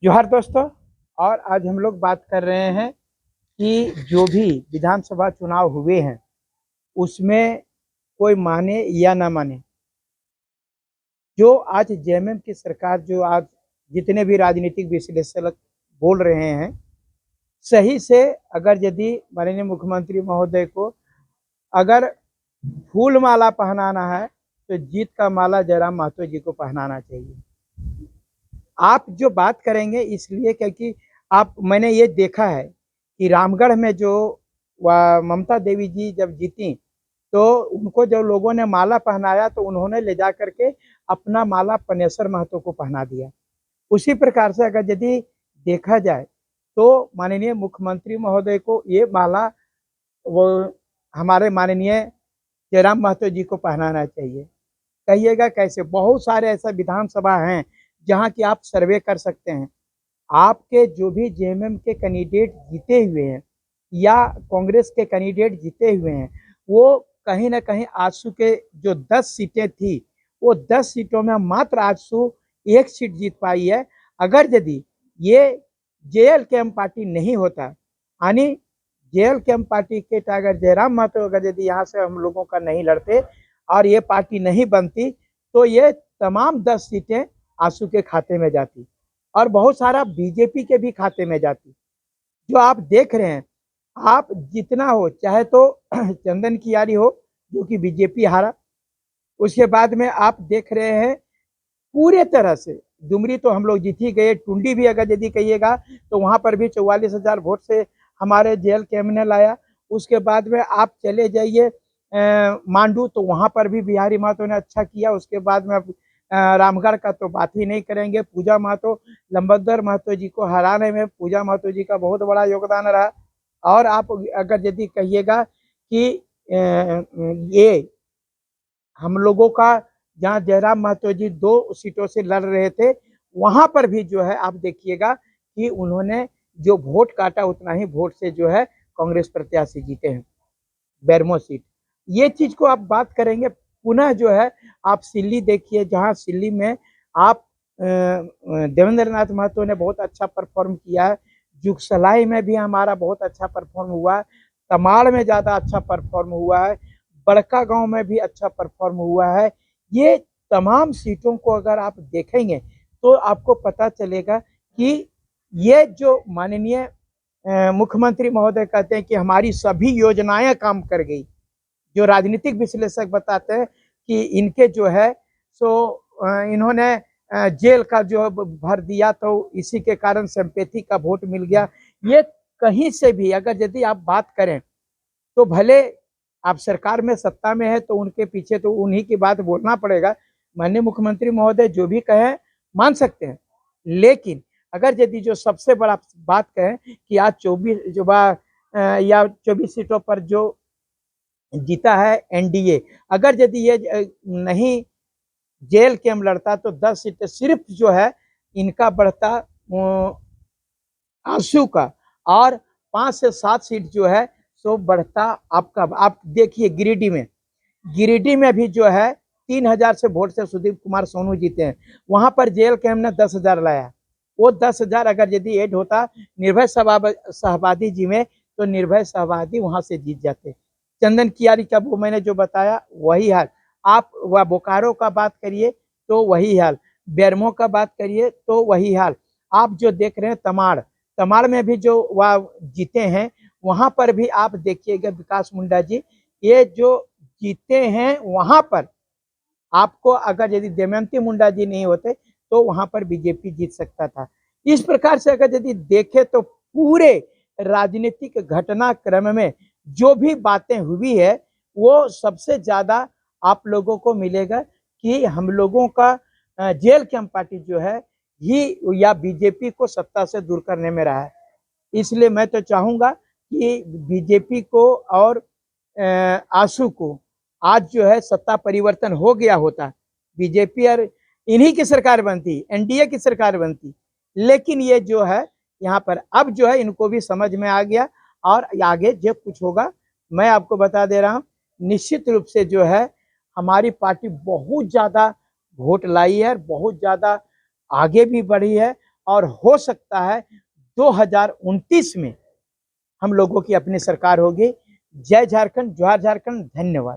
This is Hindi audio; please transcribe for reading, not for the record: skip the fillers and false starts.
जोहार दोस्तों। और आज हम लोग बात कर रहे हैं कि जो भी विधानसभा चुनाव हुए हैं उसमें कोई माने या ना माने, जो आज जेएमएम की सरकार, जो आज जितने भी राजनीतिक विश्लेषक बोल रहे हैं, सही से अगर यदि माननीय मुख्यमंत्री महोदय को अगर फूल माला पहनाना है तो जीत का माला जयराम महतो जी को पहनाना चाहिए। आप जो बात करेंगे इसलिए क्योंकि आप मैंने ये देखा है कि रामगढ़ में जो ममता देवी जी जब जीती तो उनको जब लोगों ने माला पहनाया तो उन्होंने ले जा करके अपना माला पनेश्वर महतो को पहना दिया। उसी प्रकार से अगर यदि देखा जाए तो माननीय मुख्यमंत्री महोदय को ये माला वो हमारे माननीय जयराम महतो जी को पहनाना चाहिए। कहिएगा कैसे? बहुत सारे ऐसा विधानसभा हैं जहाँ की आप सर्वे कर सकते हैं। आपके जो भी जेएमएम के कैंडिडेट जीते हुए हैं या कांग्रेस के कैंडिडेट जीते हुए हैं, वो कहीं न कहीं आजसू के जो 10 सीटें थी, वो 10 सीटों में मात्र आजसू 1 सीट जीत पाई है। अगर यदि ये जेएलकेएम पार्टी नहीं होता, यानी जेएलकेएम पार्टी के अगर जयराम महतो अगर यदि यहाँ से हम लोगों का नहीं लड़ते और ये पार्टी नहीं बनती, तो ये तमाम 10 सीटें आजसू के खाते में जाती और बहुत सारा बीजेपी के भी खाते में जाती। जो आप देख रहे हैं, आप जितना हो चाहे तो चंदन कियारी हो जो कि बीजेपी हारा, उसके बाद में आप देख रहे हैं पूरे तरह से डुमरी तो हम लोग जीत ही गए। टुंडी भी अगर यदि कहिएगा तो वहां पर भी 44,000 वोट से हमारे जेएलकेएम ने लाया। उसके बाद में आप चले जाइए मांडू, तो वहां पर भी बिहारी महतो ने अच्छा किया। उसके बाद में रामगढ़ का तो बात ही नहीं करेंगे। पूजा महतो, लंबोदर महतो जी को हराने में पूजा महतो जी का बहुत बड़ा योगदान रहा। और आप अगर यदि कहिएगा कि ये हम लोगों का जहाँ जयराम महतो जी 2 सीटों से लड़ रहे थे, वहां पर भी जो है आप देखिएगा कि उन्होंने जो वोट काटा उतना ही वोट से जो है कांग्रेस प्रत्याशी जीते हैं बेरमो सीट। ये चीज को आप बात करेंगे। पुनः जो है आप सिल्ली देखिए, जहाँ सिल्ली में आप देवेंद्र नाथ महतो ने बहुत अच्छा परफॉर्म किया है। जुगसलाई में भी हमारा बहुत अच्छा परफॉर्म हुआ है। तमाड़ में ज़्यादा अच्छा परफॉर्म हुआ है। बड़का गांव में भी अच्छा परफॉर्म हुआ है। ये तमाम सीटों को अगर आप देखेंगे तो आपको पता चलेगा कि ये जो माननीय मुख्यमंत्री महोदय कहते हैं कि हमारी सभी योजनाएं काम कर गई। जो राजनीतिक विश्लेषक बताते हैं कि इनके जो है सो इन्होंने जेल का जो भर दिया तो इसी के कारण सिंपैथी का वोट मिल गया। ये कहीं से भी अगर यदि आप बात करें तो भले आप सरकार में सत्ता में है तो उनके पीछे तो उन्हीं की बात बोलना पड़ेगा। माननीय मुख्यमंत्री महोदय जो भी कहें मान सकते हैं, लेकिन अगर यदि जो सबसे बड़ा बात कहें कि आज 24 सीटों पर जो जीता है एनडीए, अगर यदि ये नहीं जेएलकेएम लड़ता तो 10 सीटें सिर्फ जो है इनका बढ़ता आंसू का, और 5 से 7 सीट जो है सो बढ़ता आपका। आप देखिए गिरिडीह में भी जो है 3,000 से वोट से सुदीप कुमार सोनू जीते हैं। वहां पर जेएलकेएम ने 10,000 लाया। वो 10,000 अगर यदि ऐड होता निर्भय सहबादी जी में तो निर्भय सहबादी वहां से जीत जाते। चंदन कियारी का वो मैंने जो बताया वही हाल। आप वह बोकारो का बात करिए तो वही हाल, बेरमो का बात करिए तो वही हाल। आप जो देख रहे हैं तमाड़ में भी जो वह जीते हैं, वहां पर भी आप देखिएगा विकास मुंडा जी ये जो जीते हैं, वहां पर आपको अगर यदि दमयंती मुंडा जी नहीं होते तो वहां पर बीजेपी जीत सकता था। इस प्रकार से अगर यदि देखें तो पूरे राजनीतिक घटनाक्रम में जो भी बातें हुई है वो सबसे ज्यादा आप लोगों को मिलेगा कि हम लोगों का जेएलकेएम पार्टी जो है ही या बीजेपी को सत्ता से दूर करने में रहा है। इसलिए मैं तो चाहूंगा कि बीजेपी को और आशू को आज जो है सत्ता परिवर्तन हो गया होता, बीजेपी और इन्हीं की सरकार बनती, एनडीए की सरकार बनती। लेकिन ये जो है यहाँ पर अब जो है इनको भी समझ में आ गया और आगे जो कुछ होगा मैं आपको बता दे रहा हूँ। निश्चित रूप से जो है हमारी पार्टी बहुत ज्यादा वोट लाई है, बहुत ज्यादा आगे भी बढ़ी है और हो सकता है 2029 में हम लोगों की अपनी सरकार होगी। जय झारखंड, जोहार झारखंड, धन्यवाद।